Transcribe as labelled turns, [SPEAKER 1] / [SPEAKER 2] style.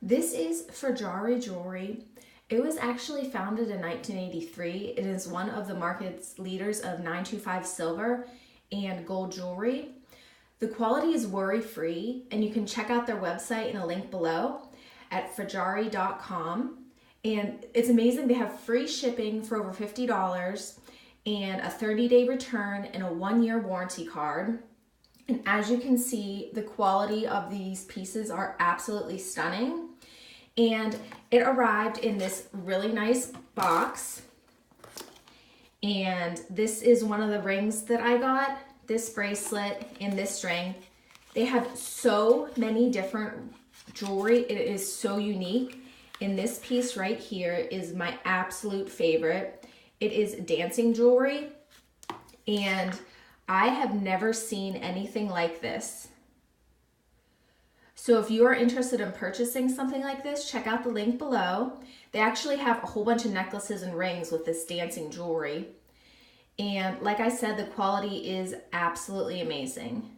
[SPEAKER 1] This is Farjary Jewelry. It was actually founded in 1983. It is one of the market's leaders of 925 silver and gold jewelry. The quality is worry-free, and you can check out their website in a link below at farjary.com. And it's amazing. They have free shipping for over $50 and a 30-day return and a 1-year warranty card. And as you can see, the quality of these pieces are absolutely stunning. And it arrived in this really nice box. And this is one of the rings that I got, this bracelet and this ring. They have so many different jewelry. It is so unique. And this piece right here is my absolute favorite. It is dancing jewelry. And I have never seen anything like this. So if you are interested in purchasing something like this, check out the link below. They actually have a whole bunch of necklaces and rings with this dancing jewelry. And like I said, the quality is absolutely amazing.